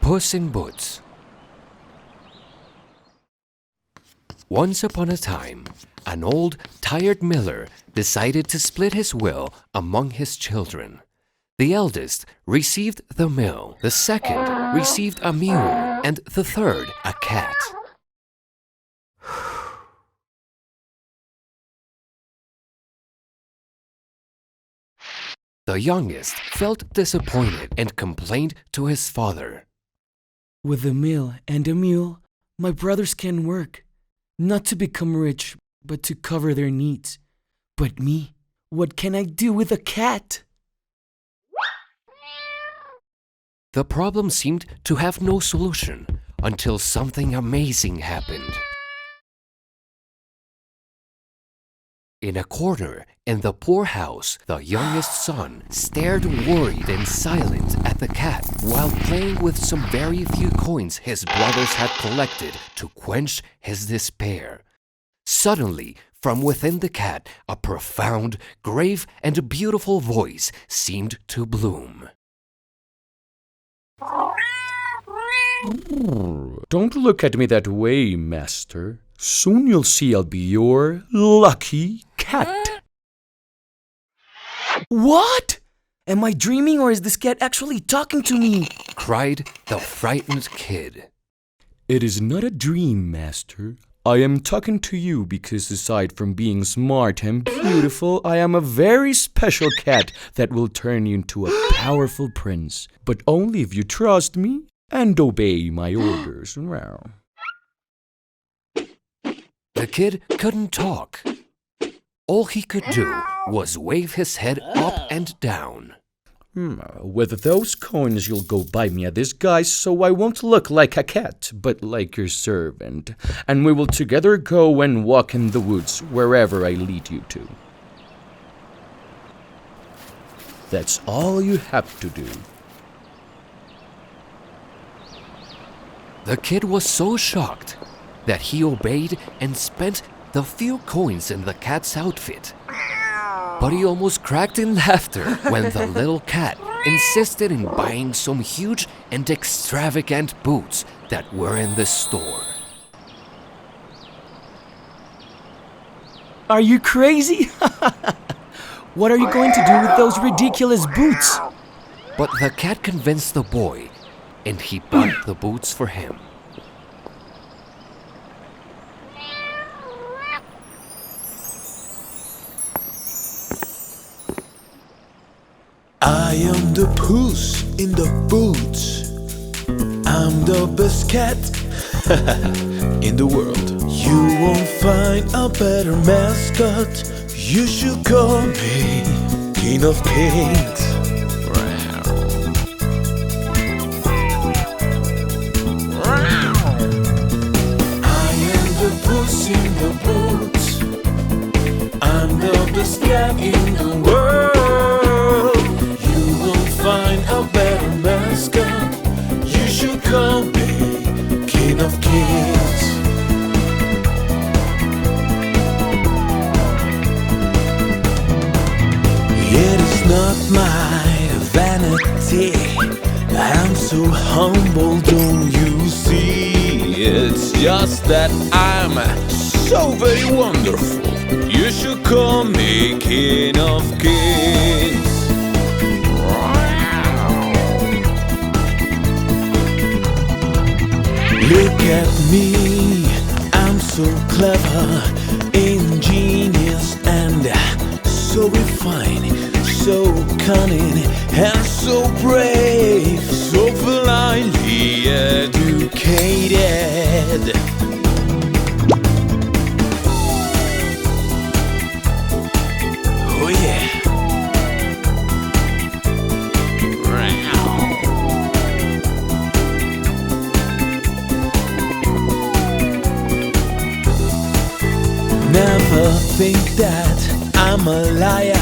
Puss in Boots. Once upon a time, an old, tired miller decided to split his will among his children. The eldest received the mill, the second received a mule, and the third a cat. The youngest felt disappointed and complained to his father. With a mill and a mule, my brothers can work, not to become rich, but to cover their needs. But me, what can I do with a cat? The problem seemed to have no solution until something amazing happened. In a corner in the poor house, the youngest son stared worried and silent at the cat while playing with some very few coins his brothers had collected to quench his despair. Suddenly, from within the cat, a profound, grave, and beautiful voice seemed to bloom. Don't look at me that way, master. Soon you'll see I'll be your lucky cat. What? Am I dreaming or is this cat actually talking to me? Cried the frightened kid. It is not a dream, master. I am talking to you because aside from being smart and beautiful, I am a very special cat that will turn you into a powerful prince. But only if you trust me and obey my orders. The kid couldn't talk. All he could do was wave his head up and down. With those coins, you'll go buy me a disguise so I won't look like a cat, but like your servant. And we will together go and walk in the woods wherever I lead you to. That's all you have to do. The kid was so shocked that he obeyed and spent the few coins in the cat's outfit. But he almost cracked in laughter when the little cat insisted in buying some huge and extravagant boots that were in the store. Are you crazy? What are you going to do with those ridiculous boots? But the cat convinced the boy, and he bought the boots for him. I am the puss in the boots. I'm the best cat in the world. You won't find a better mascot. You should call me King of Kings. I am the puss in the boots. I'm the best cat in the world. Find a better mascot. You should call me King of Kings. It is not my vanity. I'm so humble, don't you see? It's just that I'm so very wonderful. You should call me King of Kings. Look at me, I'm so clever, ingenious and so refined, so cunning and so brave, so blindly educated. Oh yeah. Never think that I'm a liar.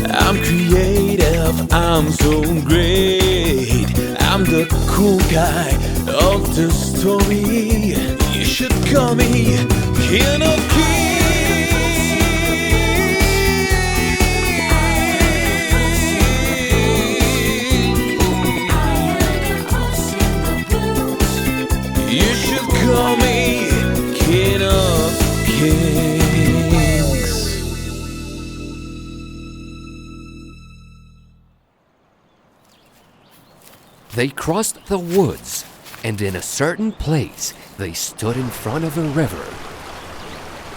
I'm creative, I'm so great. I'm the cool guy of the story. You should call me King of Kings. They crossed the woods, and in a certain place, they stood in front of a river.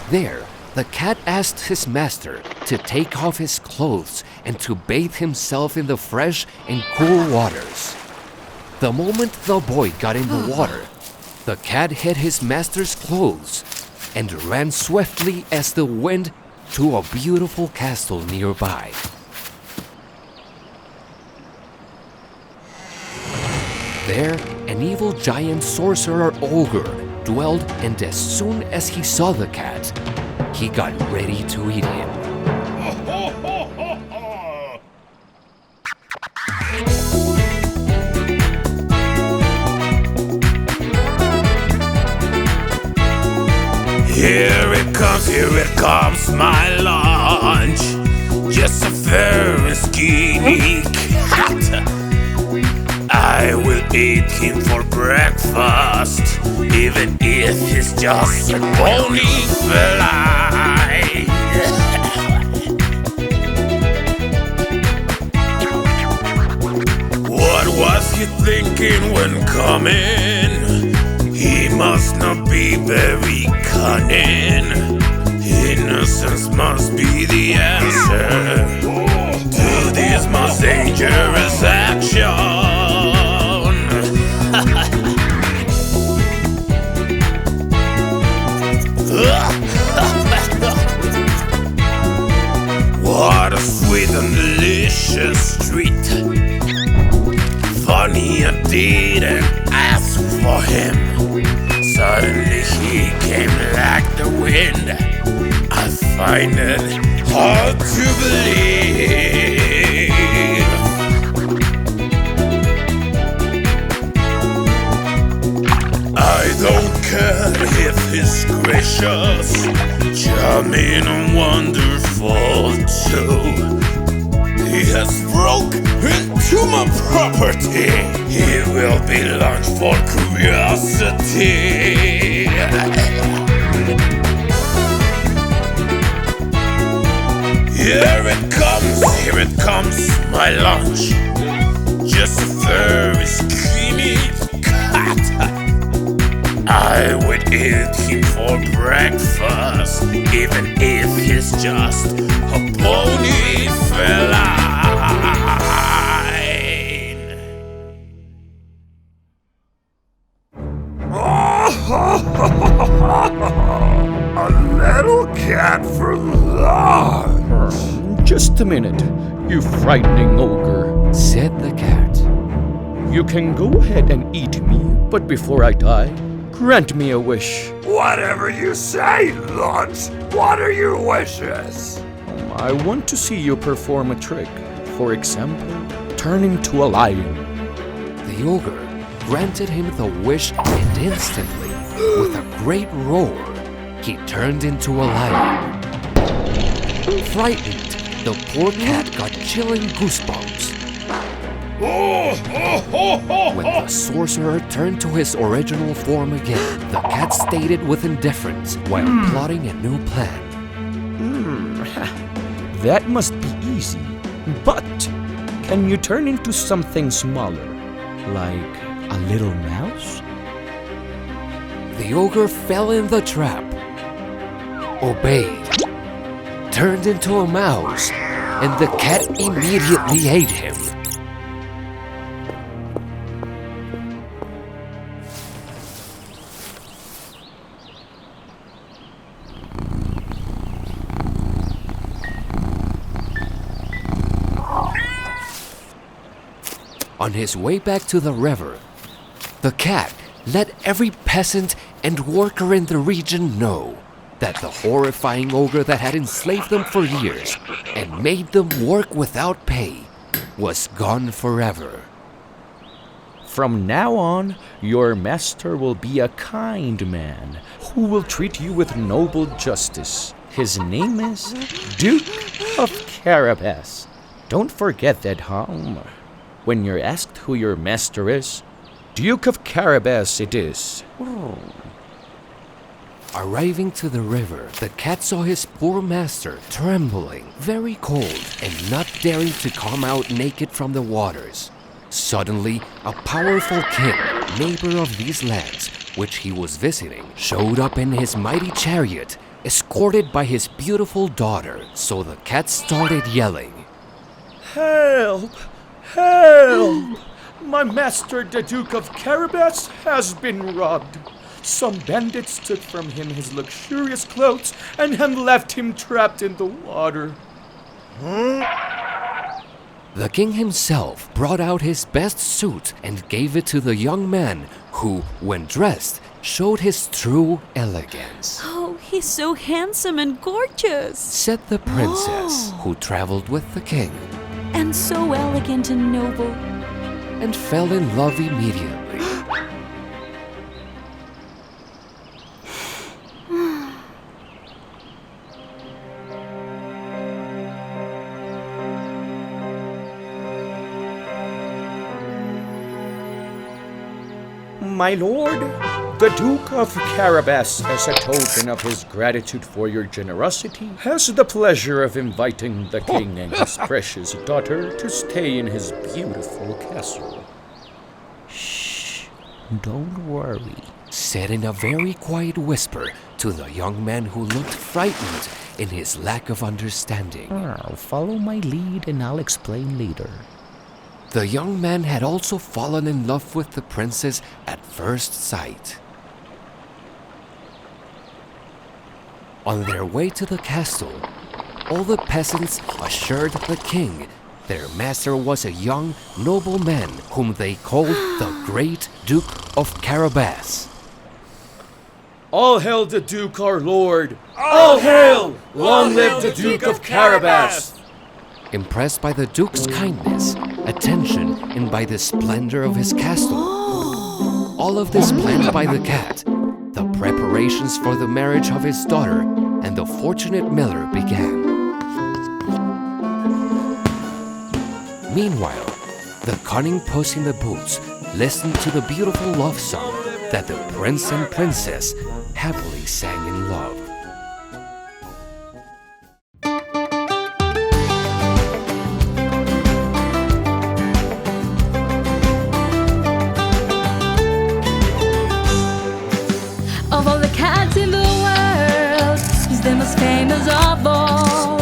There, the cat asked his master to take off his clothes and to bathe himself in the fresh and cool waters. The moment the boy got in the water, the cat hid his master's clothes and ran swiftly as the wind to a beautiful castle nearby. There, an evil giant sorcerer ogre dwelled, and as soon as he saw the cat, he got ready to eat him. Here it comes, my lunch. Just a very skinny cat. I will eat him for breakfast, even if he's just a bony fly. What was he thinking when coming? He must not be very cunning. Innocence must be the answer to this most dangerous action. What a sweet and delicious treat. Funny I didn't ask for him. Suddenly he came like the wind. I find it hard to believe. I don't care if he's gracious, charming and wonderful too. He has broke into my property. He will be lunch for curiosity. Here it comes, my lunch. Just a very skinny cat. I would eat him for breakfast, even if he's just a bony feline. A little cat for lunch. Just a minute, you frightening ogre, said the cat. You can go ahead and eat me, but before I die, grant me a wish. Whatever you say, Lunch. What are your wishes? I want to see you perform a trick. For example, turn into a lion. The ogre granted him the wish, and instantly, with a great roar, he turned into a lion. Frightened, the poor cat got chilling goosebumps. When the sorcerer turned to his original form again, the cat stated with indifference while plotting a new plan. That must be easy. But can you turn into something smaller? Like a little mouse? The ogre fell in the trap, obeyed, turned into a mouse, and the cat immediately ate him. On his way back to the river, the cat let every peasant and worker in the region know that the horrifying ogre that had enslaved them for years and made them work without pay was gone forever. From now on, your master will be a kind man who will treat you with noble justice. His name is Duke of Carabas. Don't forget that, When you're asked who your master is, Duke of Carabas it is. Arriving to the river, the cat saw his poor master trembling, very cold, and not daring to come out naked from the waters. Suddenly, a powerful king, neighbor of these lands, which he was visiting, showed up in his mighty chariot, escorted by his beautiful daughter. So the cat started yelling, Help! Help! My master, the Duke of Carabas, has been robbed. Some bandits took from him his luxurious clothes and have left him trapped in the water. The king himself brought out his best suit and gave it to the young man, who, when dressed, showed his true elegance. Oh, he's so handsome and gorgeous. Said the princess, who traveled with the king, And so elegant and noble. and fell in love immediately. My lord, the Duke of Carabas, as a token of his gratitude for your generosity, has the pleasure of inviting the king and his precious daughter to stay in his beautiful castle. Shh, don't worry, said in a very quiet whisper to the young man, who looked frightened in his lack of understanding. Follow my lead and I'll explain later. The young man had also fallen in love with the princess at first sight. On their way to the castle, all the peasants assured the king their master was a young, noble man whom they called the Great Duke of Carabas. All hail the Duke our lord! All hail! Long live the Duke of Carabas! Impressed by the Duke's kindness, attention, and by the splendor of his castle, all of this planned by the cat, the preparations for the marriage of his daughter and the fortunate miller began. Meanwhile, the cunning Puss in the Boots listened to the beautiful love song that the prince and princess happily sang in love. Of all the cats in the world, he's the most famous of all.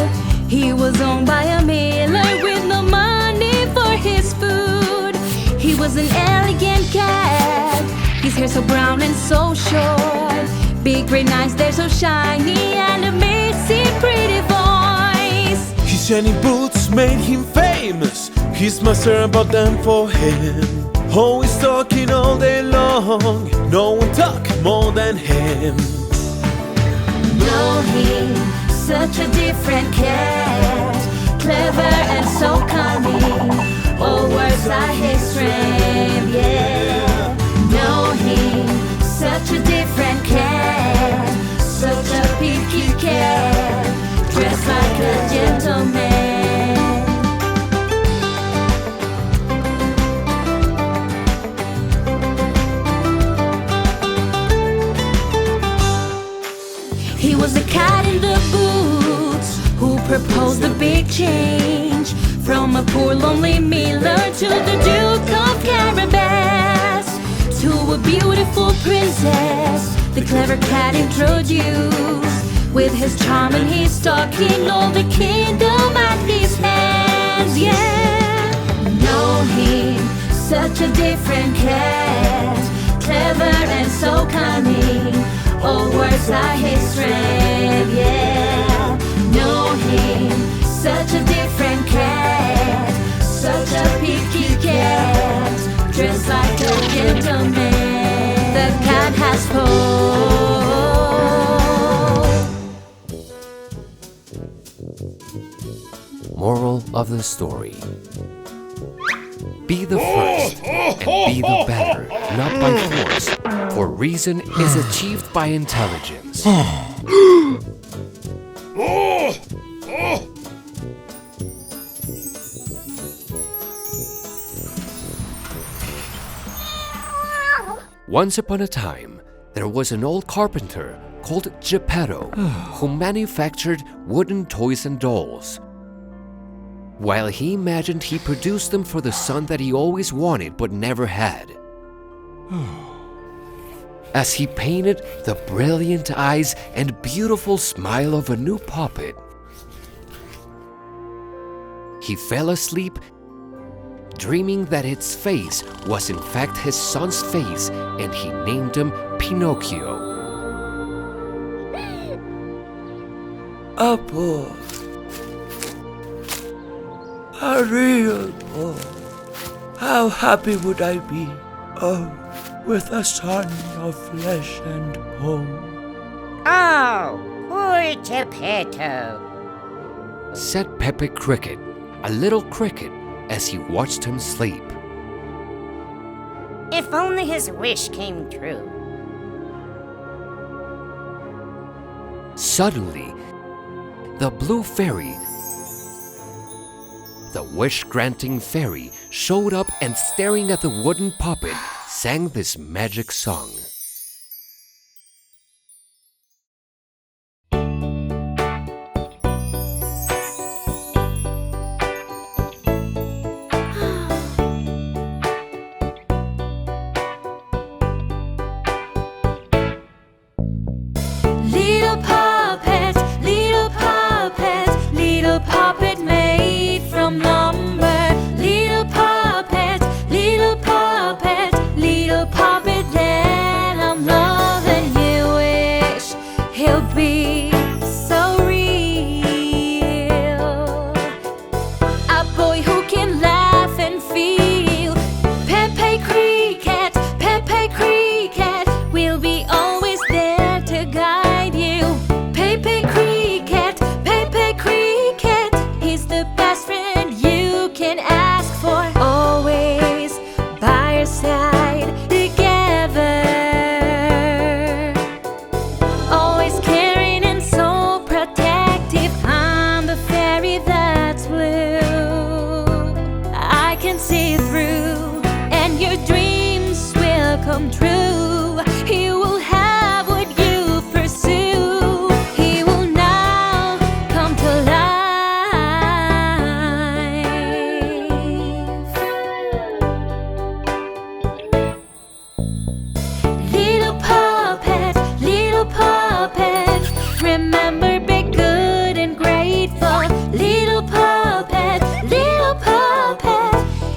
He was owned by a miller with no money for his food. He was an elegant cat, his hair so brown and so short. Big green eyes, they're so shiny, and amazing pretty voice. His shiny boots made him famous. His master bought them for him. Always talking all day long. No one talk more than him. Know him, such a different cat, clever and so cunning. All words are his strength, yeah. Know him, such a different cat, such a picky cat, dressed like a gentleman. He was the cat in the boots who proposed the big change, from a poor lonely miller to the Duke of Carabas, to a beautiful princess the clever cat introduced. With his charm and his talking, all the kingdom at his hands, yeah. Know him, such a different cat, clever and so cunning. All words are his strength, yeah. Know him, such a different cat, such a picky cat, dressed like a gentleman. The cat has spoke. Moral of the story: be the first and be the better, not by force, for reason is achieved by intelligence. Once upon a time, there was an old carpenter called Gepetto who manufactured wooden toys and dolls. while he imagined he produced them for the son that he always wanted but never had. As he painted the brilliant eyes and beautiful smile of a new puppet, he fell asleep, dreaming that its face was in fact his son's face, and he named him Pinocchio. A bull. A real bull. How happy would I be, oh, with a son of flesh and bone. Oh, poor Gepetto. Said Pepe Cricket, a little cricket, as he watched him sleep. If only his wish came true. Suddenly, the blue fairy, the wish-granting fairy, showed up and, staring at the wooden puppet, sang this magic song. Little puppet made from lumber. Little puppet, little puppet, little puppet that I'm loving. You wish he'll be so real. A boy who can laugh and feel. Pepe Cricket will be always there to guide you. Pepe Cricket, he's the best friend you can ask for. Always by your side together. Always caring and so protective. I'm the fairy that's blue. I can see through, and your dreams will come true. You will have what you pursue. He will now come to life. Little puppet, remember, be good and grateful. Little puppet,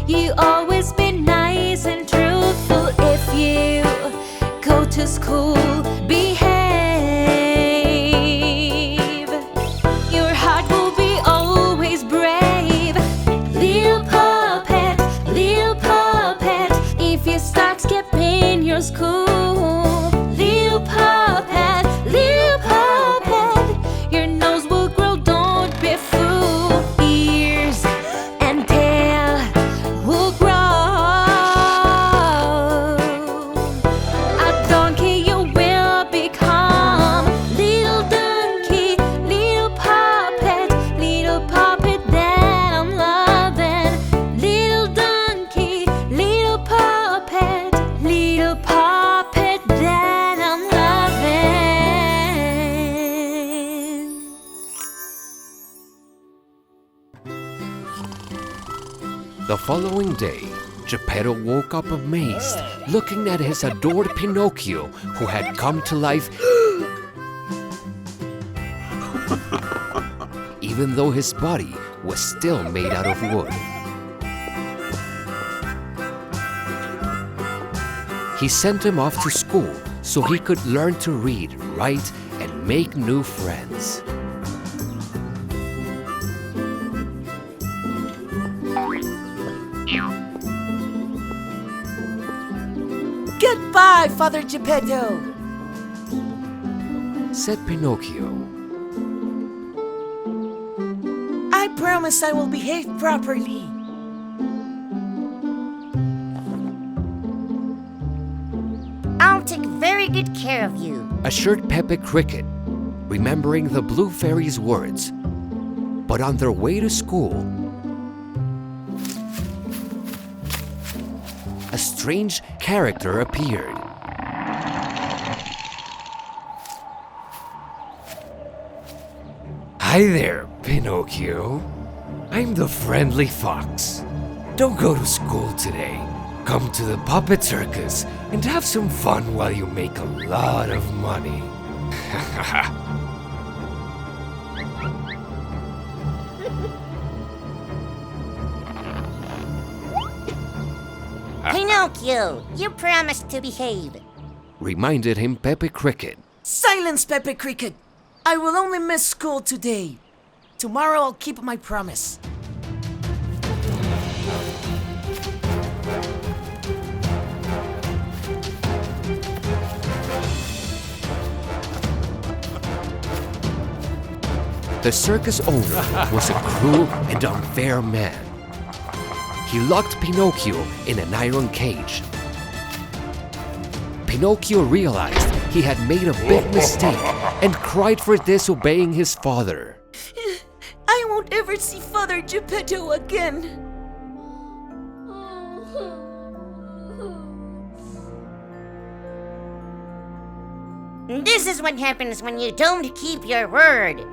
you always be nice and truthful. If you go to school, behave. Your heart will be always brave. Little puppet, if you start skipping your school. Little puppet, your nose will grow, don't be fooled. Ears and tail will grow. A donkey you will become. Little donkey, little puppet that I'm loving. Little donkey, little puppet that I'm loving. The following day, Gepetto woke up amazed, looking at his adored Pinocchio, who had come to life, even though his body was still made out of wood. He sent him off to school so he could learn to read, write, and make new friends. Goodbye, Father Gepetto. Said Pinocchio. I promise I will behave properly. I'll take very good care of you. Assured Pepe Cricket, remembering the blue fairy's words. But on their way to school, a strange character appeared. Hi there, Pinocchio. I'm the friendly fox. Don't go to school today. Come to the puppet circus and have some fun while you make a lot of money. Pinocchio, you promised to behave. Reminded him Pepe Cricket. Silence, Pepe Cricket! I will only miss school today. Tomorrow I'll keep my promise. The circus owner was a cruel and unfair man. He locked Pinocchio in an iron cage. Pinocchio realized he had made a big mistake and cried for disobeying his father. I won't ever see Father Gepetto again. This is what happens when you don't keep your word.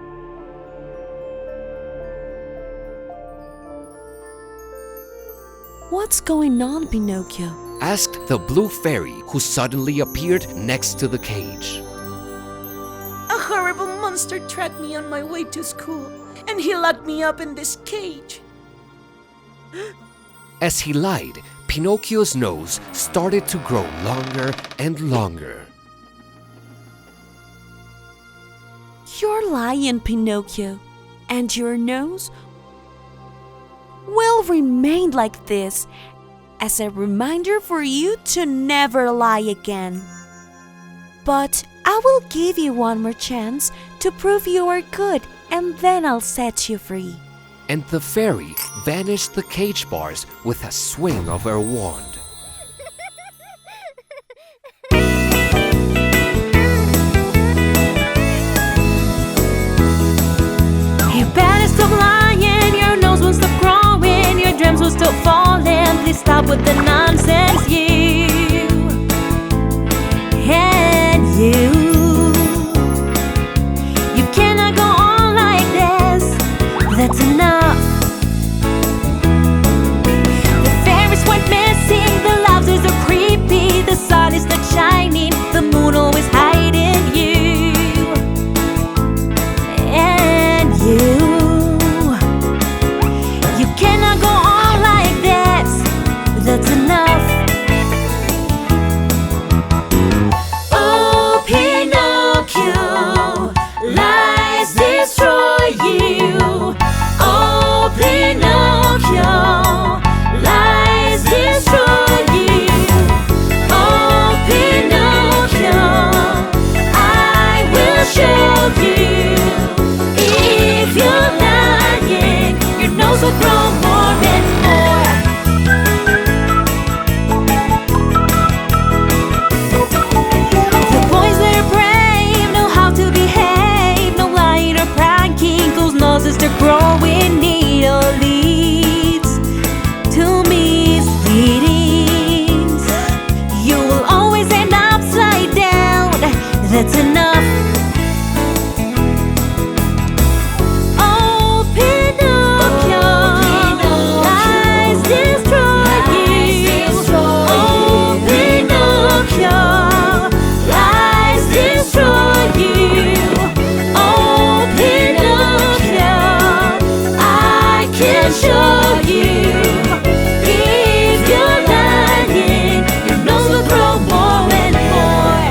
What's going on, Pinocchio? Asked the blue fairy who suddenly appeared next to the cage. A horrible monster tracked me on my way to school, and he locked me up in this cage. As he lied, Pinocchio's nose started to grow longer and longer. You're lying, Pinocchio. And your nose will remain like this as a reminder for you to never lie again. But I will give you one more chance to prove you are good, and then I'll set you free. And the fairy vanished the cage bars with a swing of her wand. You better stop lying, your nose won't stop growing, your dreams will stop falling. Please stop with the nonsense, you and you. You cannot go on like this, that's enough. The fairies went missing, the louses are creepy, the sun is not shining, the moon always hiding you. And you cannot go on like this, that's enough. Oh, Pinocchio, lies destroy you. Oh, Pinocchio, lies destroy you. Oh, Pinocchio, I will show you. If you're lying, your nose will grow more and more. The boys that are brave know how to behave. No lying or pranking, those noses they're growing. Needle leads to misleadings. You will always end upside down, that's enough. Oh, Pinocchio, lies destroy you. Oh, Pinocchio, lies destroy you. Oh, Pinocchio, I can show you. If you're lying, your nose will grow more and more.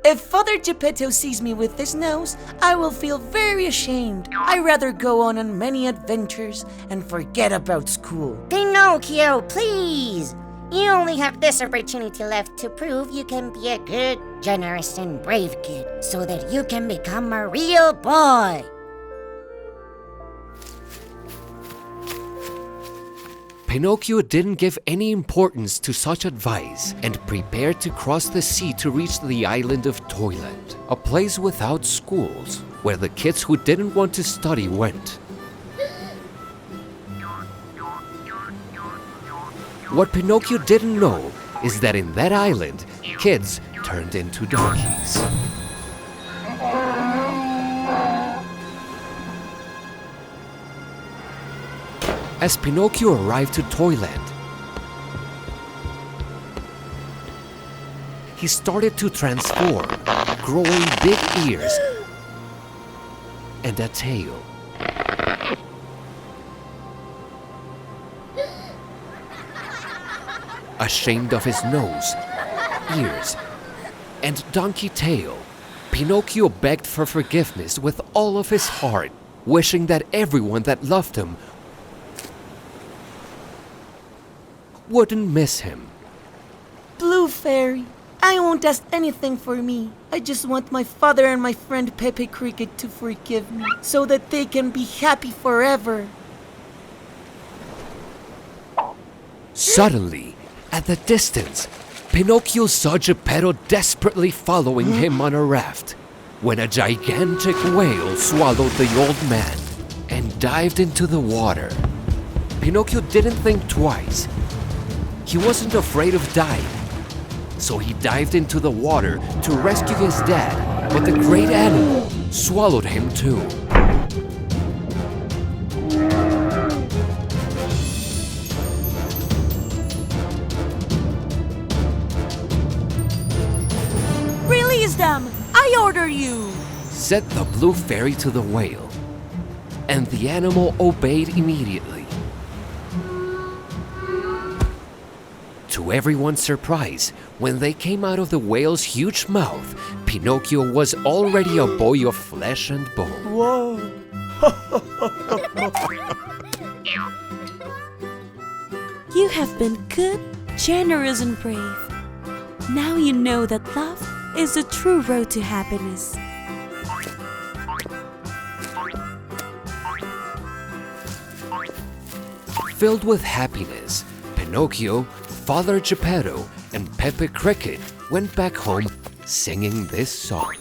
If Father Gepetto sees me with this nose, I will feel very ashamed. I'd rather go on many adventures and forget about school. Pinocchio, please! You only have this opportunity left to prove you can be a good, generous, and brave kid so that you can become a real boy. Pinocchio didn't give any importance to such advice and prepared to cross the sea to reach the island of Toyland, a place without schools, where the kids who didn't want to study went. What Pinocchio didn't know is that in that island, kids turned into donkeys. As Pinocchio arrived to Toyland, he started to transform, growing big ears and a tail. Ashamed of his nose, ears, and donkey tail, Pinocchio begged for forgiveness with all of his heart, wishing that everyone that loved him wouldn't miss him. Blue Fairy, I won't ask anything for me. I just want my father and my friend Pepe Cricket to forgive me so that they can be happy forever. Suddenly, at the distance, Pinocchio saw Gepetto desperately following him on a raft when a gigantic whale swallowed the old man and dived into the water. Pinocchio didn't think twice. He wasn't afraid of dying, so he dived into the water to rescue his dad, but the great animal swallowed him too. Release them! I order you! Said the blue fairy to the whale, and the animal obeyed immediately. To everyone's surprise, when they came out of the whale's huge mouth, Pinocchio was already a boy of flesh and bone. Whoa! You have been good, generous, and brave. Now you know that love is the true road to happiness. Filled with happiness, Pinocchio, Father Gepetto, and Pepe Cricket went back home singing this song.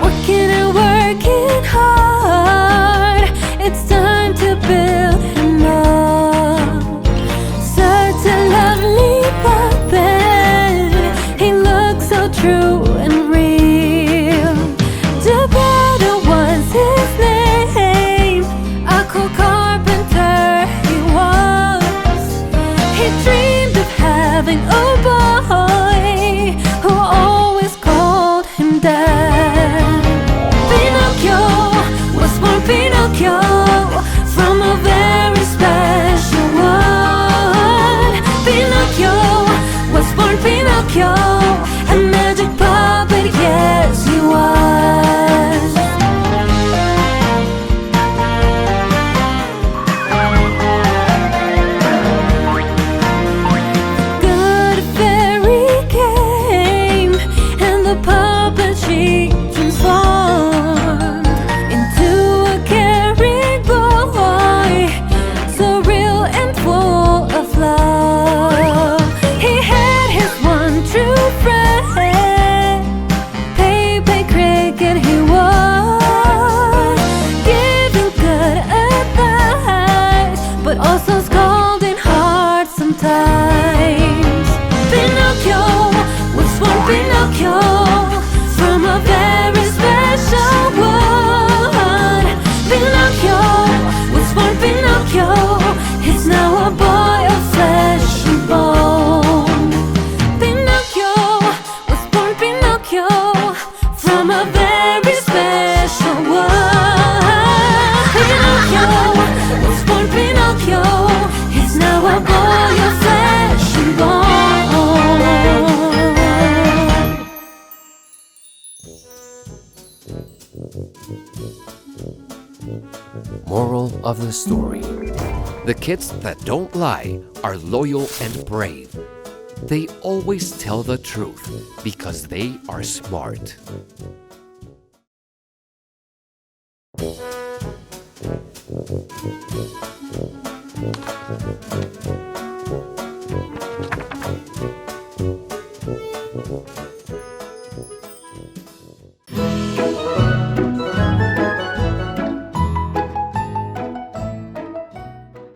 Working and working hard, it's time to build him up. Such a lovely puppet, he looks so true and real. Gepetto was his name, a cool carpenter he was. He dreamed of having a boy who always called him dad. Pinocchio was born Pinocchio from a very special one. Pinocchio was born Pinocchio, a magic puppet, yes he was. Good fairy came, and the puppet she transformed into a caring boy, so real and full of love. He had his one true friend, Pepe Cricket he was, giving good advice, but also scolding hard sometimes. Pinocchio was born Pinocchio from a very special one. Pinocchio was born Pinocchio, he's now a boy of flesh and bone. Pinocchio was born Pinocchio from a very special one. Pinocchio was born Pinocchio, he's now a boy of flesh and bone. Moral of the story: the kids that don't lie are loyal and brave. They always tell the truth because they are smart.